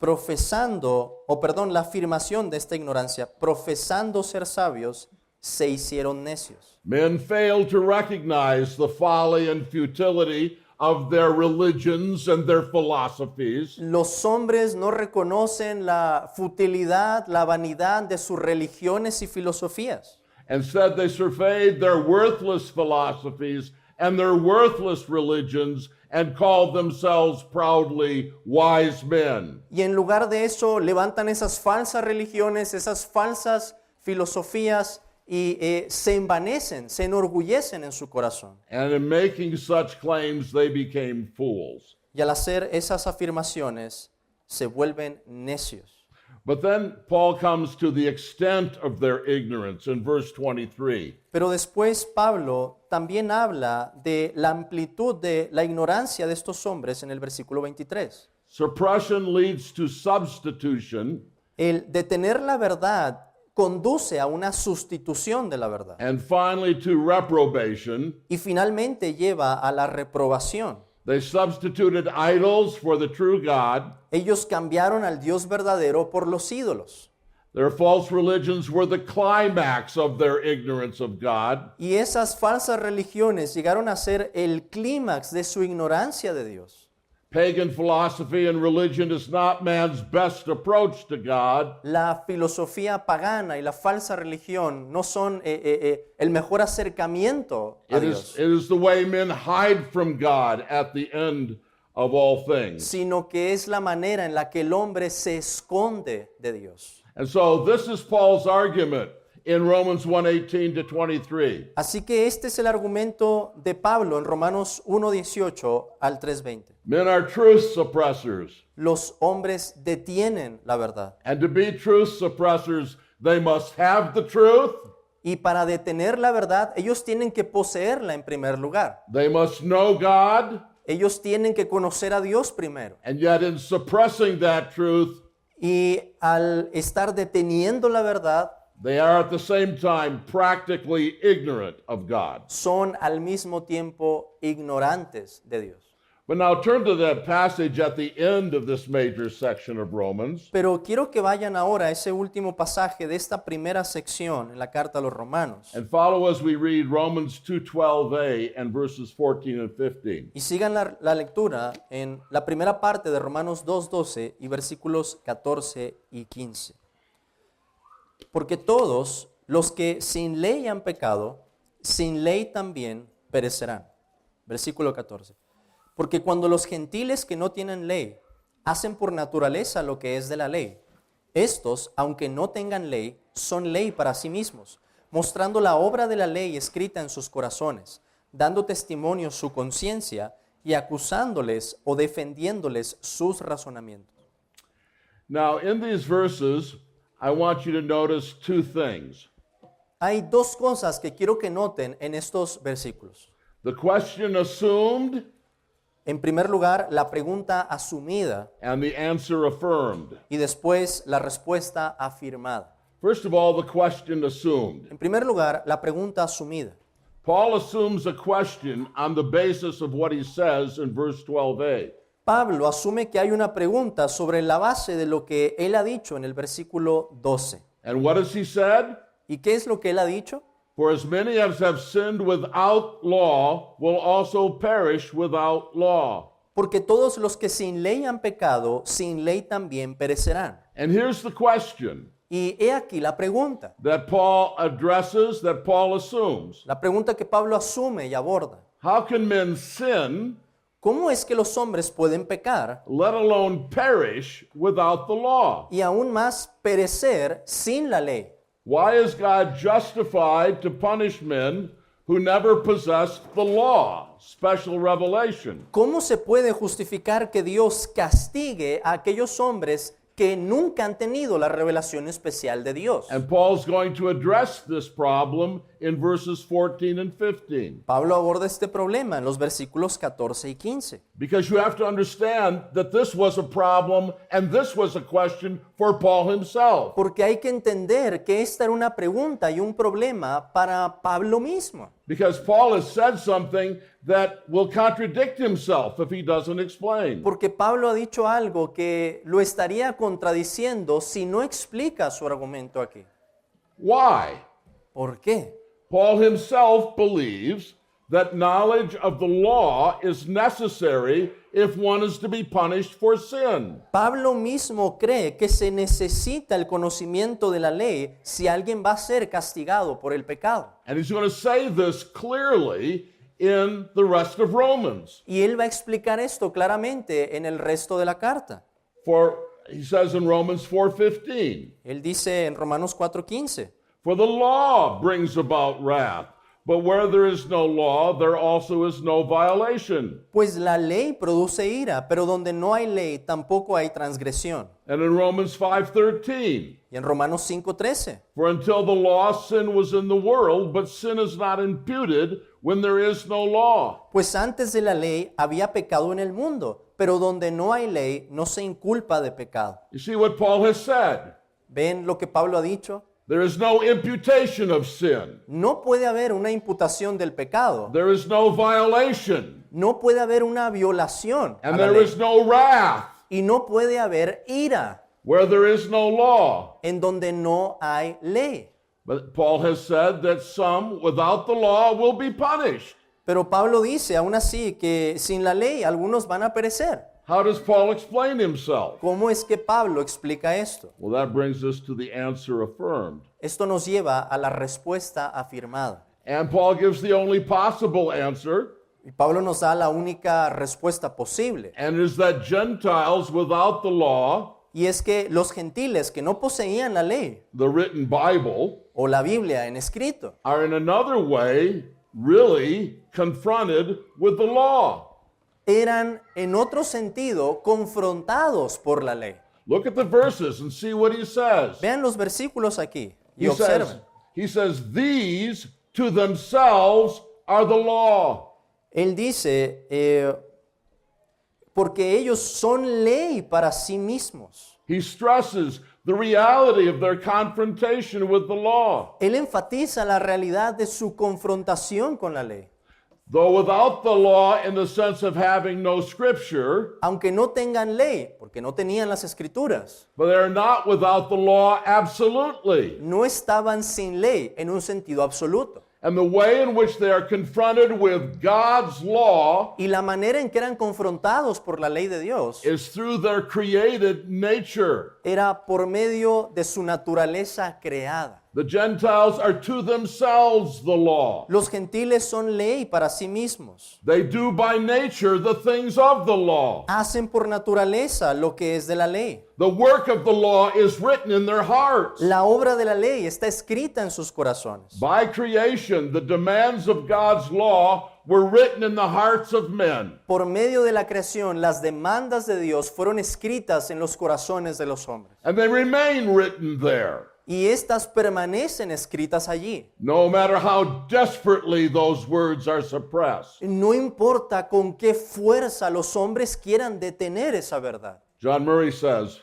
S1: La afirmación de esta ignorancia, profesando ser sabios, se hicieron necios.
S2: Men failed to recognize the folly and futility of their religions and their philosophies.
S1: Los hombres no reconocen la futilidad, la vanidad de sus religiones y filosofías.
S2: Instead, they surveyed their worthless philosophies and their worthless religions and called themselves proudly wise men.
S1: Y en lugar de eso, levantan esas falsas religiones, esas falsas filosofías y se envanecen, se enorgullecen en su corazón.
S2: And in making such claims, they became fools.
S1: Y al hacer esas afirmaciones, se vuelven necios.
S2: But then Paul comes to the extent of their ignorance in verse 23.
S1: Pero después Pablo también habla de la amplitud de la ignorancia de estos hombres en el versículo 23.
S2: Suppression leads to substitution,
S1: El detener la verdad conduce a una sustitución de la verdad.
S2: and finally to reprobation.
S1: Y finalmente lleva a la reprobación.
S2: They substituted idols for the true God.
S1: Ellos cambiaron al Dios verdadero por los ídolos.
S2: Their false religions were the climax of their ignorance of God.
S1: Y esas falsas religiones llegaron a ser el clímax de su ignorancia de Dios.
S2: Pagan philosophy and religion is not man's best approach to God.
S1: La filosofía pagana y la falsa religión no son el mejor acercamiento a Dios,
S2: It is the way men hide from God at the end of all things.
S1: sino que es la manera en la que el hombre se esconde de Dios.
S2: And so this is Paul's argument in Romans 1:18 to 23.
S1: Así que este es el argumento de Pablo en Romanos 1:18 al 3:20.
S2: Men are truth suppressors.
S1: Los hombres detienen la verdad.
S2: And to be truth suppressors, they must have the truth.
S1: Y para detener la verdad, ellos tienen que poseerla en primer lugar.
S2: They must know God.
S1: Ellos tienen que conocer a Dios primero.
S2: And yet in suppressing that truth,
S1: Y al estar deteniendo la verdad,
S2: they are at the same time practically ignorant of God.
S1: son al mismo tiempo ignorantes de Dios.
S2: But now turn to that passage at the end of this major section of Romans.
S1: Pero quiero que vayan ahora a ese último pasaje de esta primera sección en la carta a los Romanos.
S2: And follow as we read Romans 2:12a and verses 14 and 15.
S1: Y sigan la lectura en la primera parte de Romanos 2:12 y versículos 14 y 15. Porque todos los que sin ley han pecado, sin ley también perecerán. Versículo 14. Porque cuando los gentiles que no tienen ley hacen por naturaleza lo que es de la ley, estos, aunque no tengan ley, son ley para sí mismos, mostrando la obra de la ley escrita en sus corazones, dando testimonio su conciencia y acusándoles o defendiéndoles sus razonamientos.
S2: Now, in these verses, I want you to notice two things.
S1: Hay dos cosas que quiero que noten en estos versículos.
S2: The question assumed
S1: En primer lugar, la pregunta asumida
S2: and the answer affirmed.
S1: y después la respuesta afirmada.
S2: First of all, the question assumed.
S1: En primer lugar, la pregunta asumida.
S2: Paul assumes a question on the basis of what he says in verse 12a.
S1: Pablo asume que hay una pregunta sobre la base de lo que él ha dicho en el versículo 12.
S2: And what has he said?
S1: ¿Y qué es lo que él ha dicho?
S2: For as many as have sinned without law will also perish without law.
S1: Porque todos los que sin ley han pecado, sin ley también perecerán.
S2: And here's the question
S1: Y he aquí la pregunta.
S2: that Paul addresses, that Paul assumes.
S1: La pregunta que Pablo asume y aborda.
S2: How can men sin,
S1: ¿Cómo es que los hombres pueden pecar
S2: let alone perish, without the law?
S1: y aún más perecer sin la ley?
S2: Why is God justified to punish men who never possessed the law, special revelation?
S1: ¿Cómo se puede justificar que Dios castigue a aquellos hombres que nunca han tenido la revelación especial de Dios?
S2: And Paul's going to address this problem in verses 14 and 15.
S1: Pablo aborda este problema en los versículos 14 y 15.
S2: Because you have to understand that this was a problem and this was a question for Paul himself.
S1: Porque hay que entender que esta era una pregunta y un problema para Pablo mismo.
S2: Because Paul has said something that will contradict himself if he doesn't explain.
S1: Porque Pablo ha dicho algo que lo estaría contradiciendo si no explica su argumento aquí.
S2: Why?
S1: ¿Por qué?
S2: Paul himself believes that knowledge of the law is necessary if one is to be punished for sin.
S1: Pablo mismo cree que se necesita el conocimiento de la ley si alguien va a ser castigado por el pecado.
S2: And he's going to say this clearly in the rest of Romans.
S1: Y él va a explicar esto claramente en el resto de la carta.
S2: For he says in Romans 4:15,
S1: Él dice en Romanos 4:15,
S2: for the law brings about wrath, but where there is no law, there also is no violation.
S1: pues la ley produce ira, pero donde no hay ley tampoco hay transgresión.
S2: And in Romans 5:13,
S1: Y en Romanos 5:13,
S2: for until the law, sin was in the world, but sin is not imputed when there is no law.
S1: pues antes de la ley había pecado en el mundo, pero donde no hay ley no se inculpa de pecado.
S2: You see what Paul has said?
S1: ¿Ven lo que Pablo ha dicho?
S2: There is no imputation of sin.
S1: No puede haber una imputación del pecado.
S2: There is no violation.
S1: No puede haber una violación a
S2: And
S1: la
S2: there
S1: ley.
S2: is no wrath
S1: Y no puede haber ira
S2: where there is no law.
S1: en donde no hay ley.
S2: But Paul has said that some without the law will be punished.
S1: Pero Pablo dice aún así que sin la ley algunos van a perecer.
S2: How does Paul explain himself?
S1: ¿Cómo es que Pablo explica esto?
S2: Well, that brings us to the answer affirmed.
S1: Esto nos lleva a la respuesta afirmada.
S2: And Paul gives the only possible answer,
S1: Y Pablo nos da la única respuesta posible.
S2: and is that Gentiles without the law,
S1: Y es que los gentiles que no poseían la ley
S2: the written Bible,
S1: o la Biblia en escrito,
S2: are in another way really confronted with the law.
S1: eran en otro sentido confrontados por la ley.
S2: Look at the verses and see what he says.
S1: Vean los versículos aquí y
S2: He says,
S1: observen.
S2: he says, these to themselves are the law.
S1: Él dice, porque ellos son ley para sí mismos.
S2: He stresses the reality of their confrontation with the law.
S1: Él enfatiza la realidad de su confrontación con la ley.
S2: Though without the law in the sense of having no scripture,
S1: Aunque no tengan ley, porque no tenían las escrituras,
S2: but they're not without the law absolutely.
S1: no estaban sin ley en un sentido absoluto.
S2: And the way in which they are confronted with God's law
S1: Y la manera en que eran confrontados por la ley de Dios
S2: is through their created nature.
S1: era por medio de su naturaleza creada.
S2: The Gentiles are to themselves the law.
S1: Los gentiles son ley para sí mismos.
S2: They do by nature the things of the law.
S1: Hacen por naturaleza lo que es de la ley.
S2: The work of the law is written in their hearts.
S1: La obra de la ley está escrita en sus corazones.
S2: By creation, the demands of God's law were written in the hearts of men.
S1: Por medio de la creación, las demandas de Dios fueron escritas en los corazones de los hombres.
S2: And they remain written there.
S1: Y estas permanecen escritas allí.
S2: No matter how desperately those words are suppressed.
S1: No importa con qué fuerza los hombres quieran detener esa verdad.
S2: John Murray says,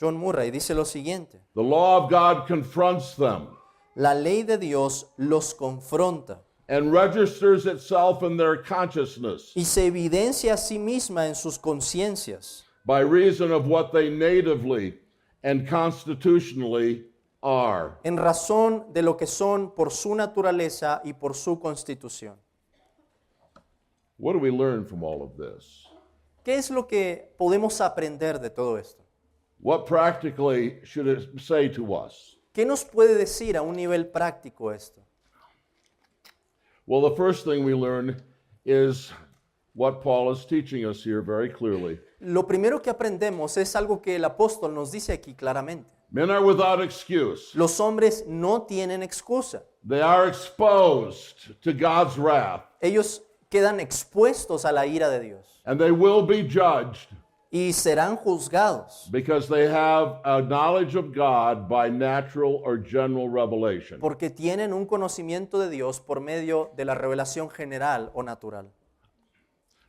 S1: John Murray dice lo siguiente:
S2: the law of God confronts them
S1: la ley de Dios los confronta
S2: and registers itself in their consciousness
S1: y se evidencia a sí misma en sus conciencias
S2: by reason of what they natively and constitutionally are.
S1: en razón de lo que son por su naturaleza y por su constitución.
S2: What do we learn from all of this?
S1: ¿Qué es lo que podemos aprender de todo esto?
S2: What practically should it say to us?
S1: ¿Qué nos puede decir a un nivel práctico esto?
S2: Well, the first thing we learn is what Paul is teaching us here very clearly.
S1: Lo primero que aprendemos es algo que el apóstol nos dice aquí claramente.
S2: Men are without excuse.
S1: Los hombres no tienen excusa.
S2: They are exposed to God's wrath,
S1: Ellos quedan expuestos a la ira de Dios
S2: and they will be judged
S1: y serán juzgados
S2: because they have a knowledge of God by natural or general revelation.
S1: porque tienen un conocimiento de Dios por medio de la revelación general o natural.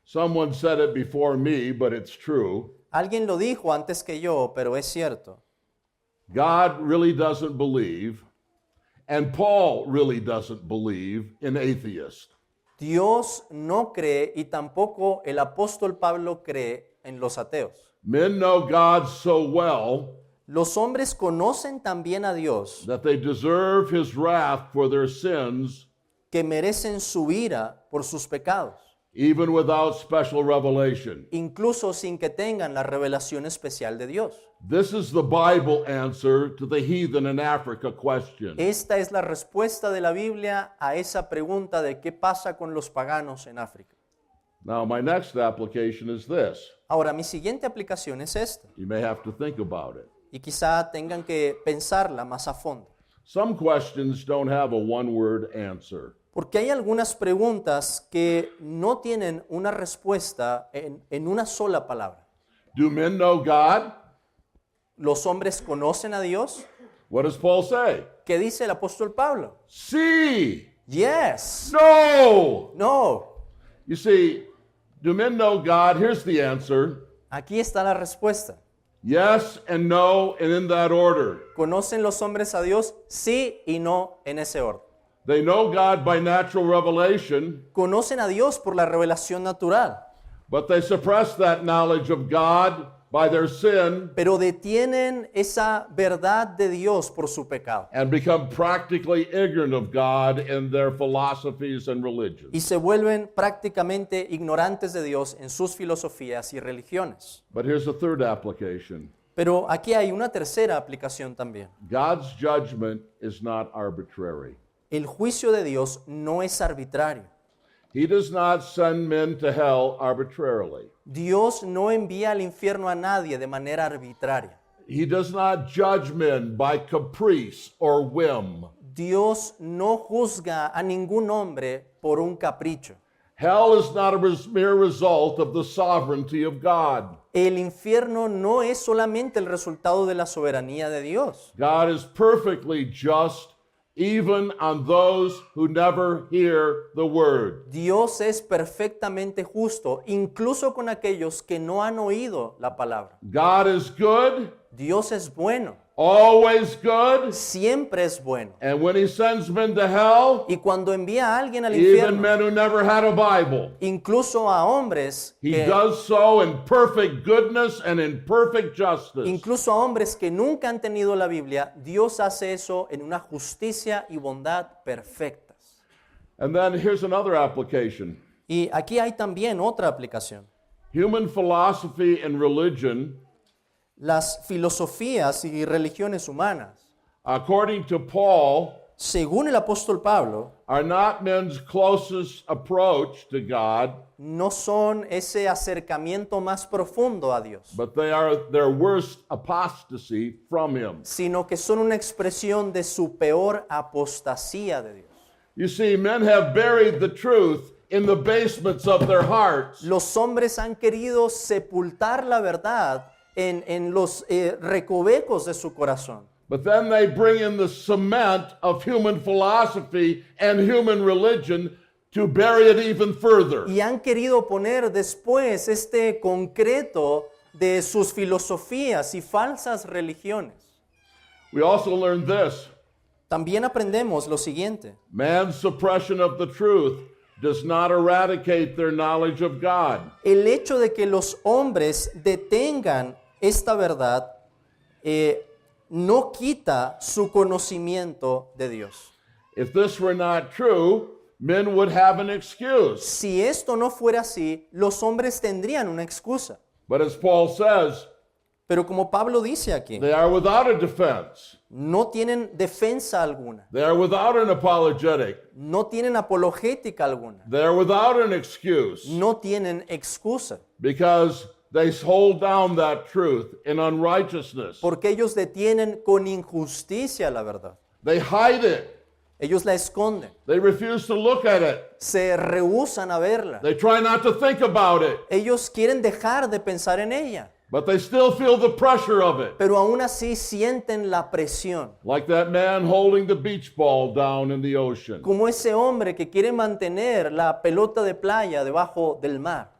S2: Someone said it before me, but it's true.
S1: Alguien lo dijo antes que yo, pero es cierto.
S2: God really doesn't believe, and Paul really doesn't believe in atheists.
S1: Dios no cree y tampoco el apóstol Pablo cree en los ateos.
S2: Men know God so well
S1: Los hombres conocen también a Dios
S2: that they deserve his wrath for their sins,
S1: que merecen su ira por sus pecados,
S2: even without special revelation.
S1: incluso sin que tengan la revelación especial de Dios.
S2: This is the Bible answer to the heathen in Africa question.
S1: Esta es la respuesta de la Biblia a esa pregunta de qué pasa con los paganos en África.
S2: Now, my next application is this.
S1: Ahora, mi siguiente aplicación es esta,
S2: You may have to think about it.
S1: y quizá tengan que pensarla más a fondo,
S2: Some questions don't have a one-word answer.
S1: porque hay algunas preguntas que no tienen una respuesta en una sola palabra.
S2: Do men know God?
S1: ¿Los hombres conocen a Dios?
S2: What does Paul say?
S1: ¿Qué dice el apóstol Pablo?
S2: See.
S1: Yes.
S2: No.
S1: No.
S2: You see, do men know God? Here's the answer.
S1: Aquí está la respuesta.
S2: Yes and no, and in that order.
S1: ¿Conocen los hombres a Dios? Sí y no en ese orden.
S2: They know God by natural revelation,
S1: Conocen a Dios por la revelación natural,
S2: but they suppress that knowledge of God by their sin
S1: pero detienen esa verdad de Dios por su pecado.
S2: and become practically ignorant of God in their philosophies and religions.
S1: Y se vuelven prácticamente ignorantes de Dios en sus filosofías y religiones.
S2: But here's a third application.
S1: Pero aquí hay una tercera aplicación también.
S2: God's judgment is not arbitrary.
S1: El juicio de Dios no es arbitrario.
S2: He does not send men to hell arbitrarily.
S1: Dios no envía al infierno a nadie de manera arbitraria.
S2: He does not judge men by caprice or whim.
S1: Dios no juzga a ningún hombre por un capricho.
S2: Hell is not a mere result of the sovereignty of God.
S1: El infierno no es solamente el resultado de la soberanía de Dios.
S2: God is perfectly just even on those who never hear the word.
S1: Dios es perfectamente justo, incluso con aquellos que no han oído la palabra.
S2: God is good,
S1: Dios es bueno,
S2: always good,
S1: siempre es bueno.
S2: and when he sends men to hell,
S1: Y cuando envía a alguien al
S2: even
S1: infierno,
S2: men who never had a Bible,
S1: incluso a hombres
S2: he
S1: que,
S2: does so in perfect goodness and in perfect justice.
S1: incluso a hombres que nunca han tenido la Biblia, Dios hace eso en una justicia y bondad perfectas.
S2: And then here's another application.
S1: Y aquí hay también otra aplicación.
S2: Human philosophy and religion,
S1: Las filosofías y religiones humanas,
S2: according to Paul,
S1: según el apóstol Pablo,
S2: are not men's closest approach to God,
S1: no son ese acercamiento más profundo a Dios,
S2: but they are their worst apostasy from him.
S1: sino que son una expresión de su peor apostasía de Dios.
S2: You see, men have buried the truth in the basements of their hearts.
S1: Los hombres han querido sepultar la verdad en los recovecos de su corazón.
S2: But then they bring in the cement of human philosophy and human religion to bury it even further.
S1: Y han querido poner después este concreto de sus filosofías y falsas religiones.
S2: We also learn this.
S1: También aprendemos lo siguiente.
S2: Man's suppression of the truth does not eradicate their knowledge of God.
S1: El hecho de que los hombres detengan esta verdad no quita su conocimiento de Dios.
S2: If this were not true, men would have an excuse.
S1: Si esto no fuera así, los hombres tendrían una excusa.
S2: But as Paul says,
S1: Pero como Pablo dice aquí,
S2: they are without a defense.
S1: no tienen defensa alguna,
S2: They are without an apologetic.
S1: no tienen apologética alguna,
S2: They are without an excuse
S1: no tienen excusa,
S2: because they hold down that truth in unrighteousness.
S1: porque ellos detienen con injusticia la verdad.
S2: They hide it.
S1: Ellos la esconden,
S2: They refuse to look at it.
S1: se rehúsan a verla.
S2: They try not to think about it,
S1: Ellos quieren dejar de pensar en ella,
S2: but they still feel the pressure of it.
S1: pero aún así sienten la presión.
S2: Like that man holding the beach ball down in the ocean.
S1: Como ese hombre que quiere mantener la pelota de playa debajo del mar.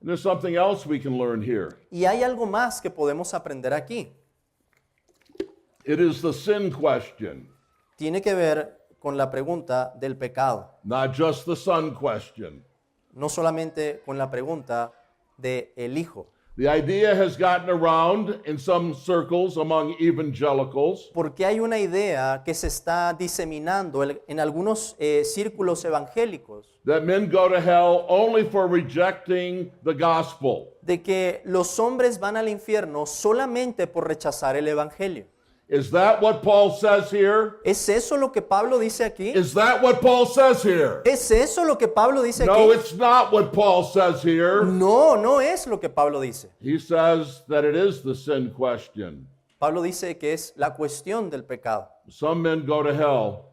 S2: And there's something else we can learn here.
S1: Y hay algo más que podemos aprender aquí.
S2: It is the sin question,
S1: Tiene que ver con la pregunta del pecado,
S2: not just the son question.
S1: no solamente con la pregunta de el hijo.
S2: The idea has gotten around in some circles among evangelicals
S1: Porque hay una idea que se está diseminando en algunos círculos evangélicos
S2: that men go to hell only for rejecting the gospel.
S1: de que los hombres van al infierno solamente por rechazar el evangelio.
S2: Is that what Paul says here?
S1: ¿Es eso lo que Pablo dice aquí?
S2: Is that what Paul says here?
S1: ¿Es eso lo que Pablo dice
S2: No,
S1: aquí?
S2: it's not what Paul says here.
S1: No, no es lo que Pablo dice.
S2: He says that it is the sin question.
S1: Pablo dice que es la cuestión del pecado.
S2: Some men go to hell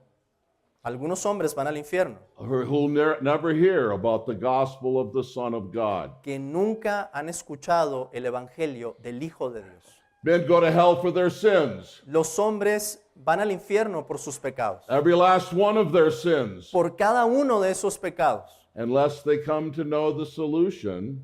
S1: Algunos hombres van al infierno
S2: who'll never hear about the gospel of the Son of God.
S1: que nunca han escuchado el evangelio del Hijo de Dios.
S2: Men go to hell for their sins.
S1: Los hombres van al infierno por sus pecados,
S2: Every last one of their sins.
S1: por cada uno de esos pecados,
S2: Unless they come to know the solution,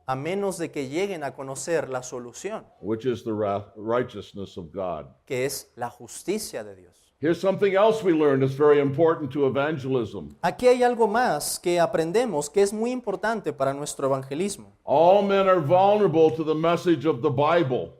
S1: a menos de que lleguen a conocer la solución,
S2: which is the righteousness of God.
S1: que es la justicia de Dios.
S2: Here's something else we learned that's very important to evangelism.
S1: Aquí hay algo más que aprendemos que es muy importante para nuestro evangelismo.
S2: All men are vulnerable to the message of the Bible.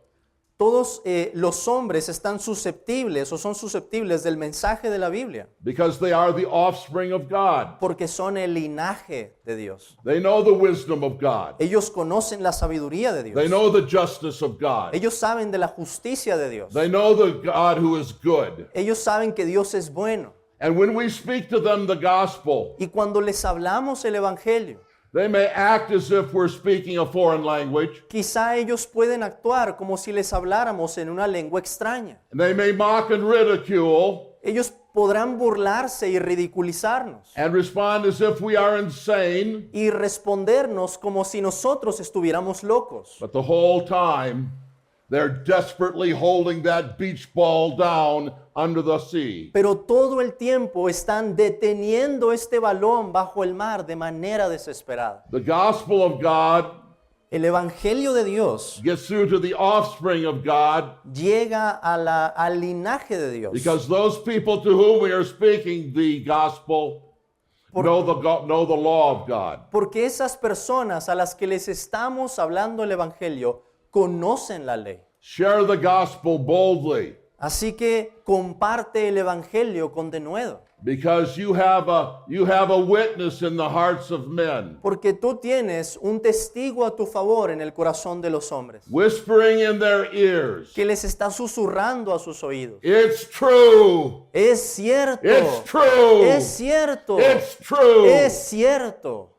S1: Todos los hombres están susceptibles o son susceptibles del mensaje de la Biblia
S2: Because they are the offspring of God.
S1: porque son el linaje de Dios.
S2: They know the wisdom of God.
S1: Ellos conocen la sabiduría de
S2: They
S1: Dios.
S2: know the justice of God.
S1: Ellos saben de la justicia de Dios.
S2: They know the God who is good.
S1: Ellos saben que Dios es bueno.
S2: And when we speak to them the gospel,
S1: Y cuando les hablamos el evangelio,
S2: they may act as if we're speaking a foreign language.
S1: quizá ellos pueden actuar como si les habláramos en una lengua extraña.
S2: And they may mock and ridicule
S1: Ellos podrán burlarse y ridiculizarnos
S2: and respond as if we are insane.
S1: y respondernos como si nosotros estuviéramos locos.
S2: But the whole time, they're desperately holding that beach ball down under the sea.
S1: Pero todo el tiempo están deteniendo este balón bajo el mar de manera desesperada.
S2: The gospel of God
S1: El evangelio de Dios
S2: gets through to the offspring of God
S1: llega al linaje de Dios.
S2: because those people to whom we are speaking the gospel know the law of God.
S1: Porque esas personas a las que les estamos hablando el evangelio conocen la ley.
S2: Share the gospel boldly
S1: Así que comparte el evangelio con denuedo.
S2: because you have a witness in the hearts of men,
S1: Porque tú tienes un testigo a tu favor en el corazón de los hombres,
S2: whispering in their ears,
S1: que les está susurrando a sus oídos.
S2: "It's true.
S1: Es cierto.
S2: It's true.
S1: Es cierto.
S2: It's true."
S1: Es cierto.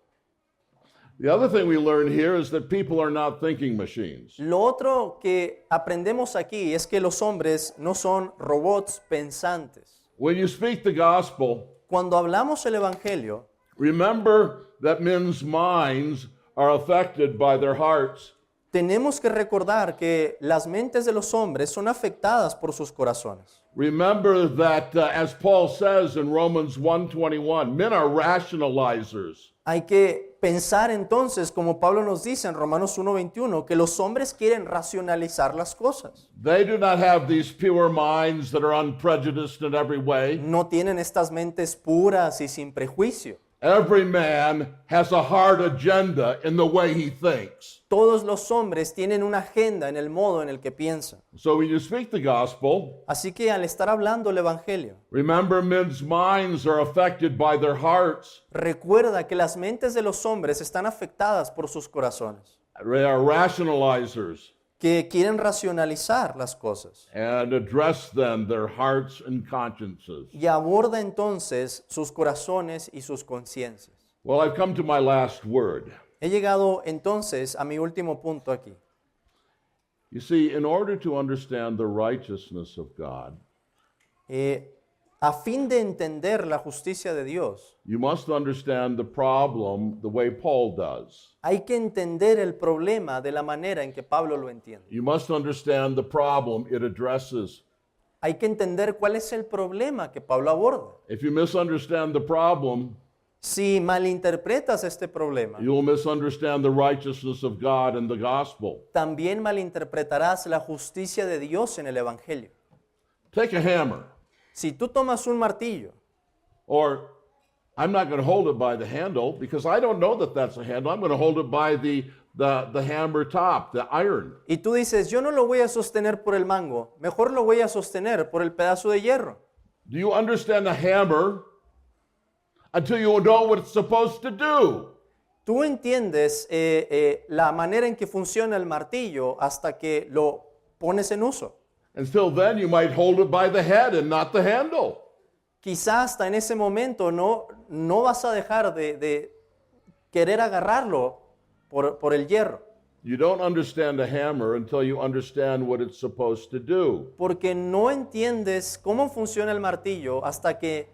S2: The other thing we learn here is that people are not thinking machines.
S1: Lo otro que aprendemos aquí es que los hombres no son robots pensantes.
S2: When you speak the gospel,
S1: Cuando hablamos el evangelio,
S2: remember that men's minds are affected by their hearts.
S1: tenemos que recordar que las mentes de los hombres son afectadas por sus corazones.
S2: Remember that, as Paul says in Romans 1:21, men are rationalizers.
S1: Hay que pensar entonces, como Pablo nos dice en Romanos 1:21, que los hombres quieren racionalizar las cosas.
S2: They do not have these pure minds that are unprejudiced in every way.
S1: No tienen estas mentes puras y sin prejuicio.
S2: Every man has a hard agenda in the way he thinks.
S1: Todos los hombres tienen una agenda en el modo en el que piensan.
S2: So when you speak the gospel,
S1: Así que al estar hablando el evangelio,
S2: remember men's minds are affected by their hearts.
S1: recuerda que las mentes de los hombres están afectadas por sus corazones,
S2: They are rationalizers
S1: que quieren racionalizar las cosas.
S2: and address them, their hearts and consciences.
S1: Y aborda entonces sus corazones y sus conciencias.
S2: Well, I've come to my last word.
S1: He llegado entonces a mi último punto aquí.
S2: You see, in order to understand the righteousness of God,
S1: A fin de entender la justicia de Dios,
S2: you must understand the problem the way Paul does.
S1: hay que entender el problema de la manera en que Pablo lo entiende.
S2: You must understand the problem it addresses.
S1: Hay que entender cuál es el problema que Pablo aborda.
S2: If you misunderstand the problem,
S1: Si malinterpretas este problema,
S2: you will misunderstand the righteousness of God and the gospel.
S1: también malinterpretarás la justicia de Dios en el Evangelio.
S2: Take a hammer,
S1: Si tú tomas un martillo,
S2: or I'm not going to hold it by the handle because I don't know that that's a handle. I'm going to hold it by the hammer top, the iron.
S1: y tú dices, yo no lo voy a sostener por el mango, mejor lo voy a sostener por el pedazo de hierro.
S2: Do you understand a hammer until you know what it's supposed to do?
S1: Tú entiendes la manera en que funciona el martillo hasta que lo pones en uso.
S2: Until then, you might hold it by the head and not the handle.
S1: Quizás hasta en ese momento no vas a dejar de querer agarrarlo por el hierro,
S2: You don't understand a hammer until you understand what it's supposed to do.
S1: porque no entiendes cómo funciona el martillo hasta que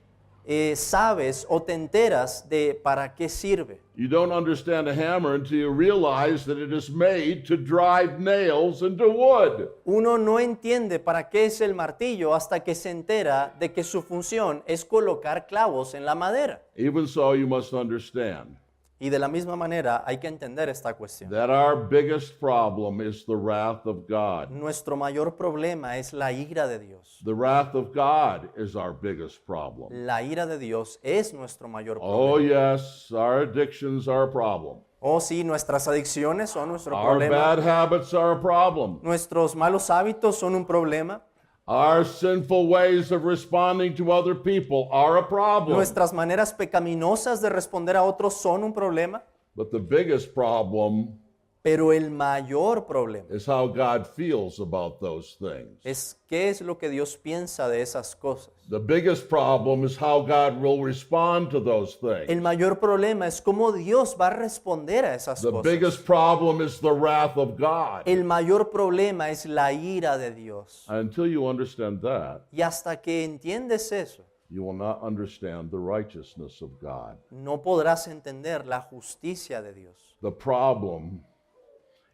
S1: sabes o te enteras de para qué sirve.
S2: You don't understand a hammer until you realize that it is made to drive nails into wood.
S1: Uno no entiende para qué es el martillo hasta que se entera de que su función es colocar clavos en la madera.
S2: Even so, you must understand
S1: Y de la misma manera hay que entender esta cuestión.
S2: that our biggest problem is the wrath of God.
S1: Nuestro mayor problema es la ira de Dios.
S2: The wrath of God is our biggest problem.
S1: La ira de Dios es nuestro mayor
S2: Oh,
S1: problema.
S2: yes, our addictions are a problem.
S1: Oh, sí, nuestras adicciones son nuestro
S2: Our
S1: problema.
S2: bad habits are a problem.
S1: Nuestros malos hábitos son un problema.
S2: Our sinful ways of responding to other people are a problem.
S1: Nuestras maneras pecaminosas de responder a otros son un problema.
S2: But the biggest problem
S1: Pero el mayor problema
S2: is how God feels about those things.
S1: es qué es lo que Dios piensa de esas cosas.
S2: The biggest problem is how God will respond to those
S1: El
S2: things.
S1: mayor problema es cómo Dios va a responder a esas
S2: The
S1: cosas.
S2: biggest problem is the wrath of God.
S1: El mayor problema es la ira de Dios.
S2: Until you understand that,
S1: Y hasta que entiendes eso,
S2: you will not understand the righteousness of God.
S1: no podrás entender la justicia de Dios.
S2: The problem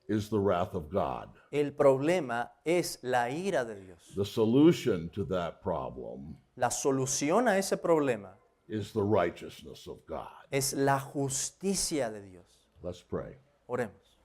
S2: is the wrath of God.
S1: El problema es la ira de Dios.
S2: The solution to that problem
S1: La solución a ese problema
S2: is the righteousness of God.
S1: es la justicia de Dios.
S2: Let's pray.
S1: Oremos.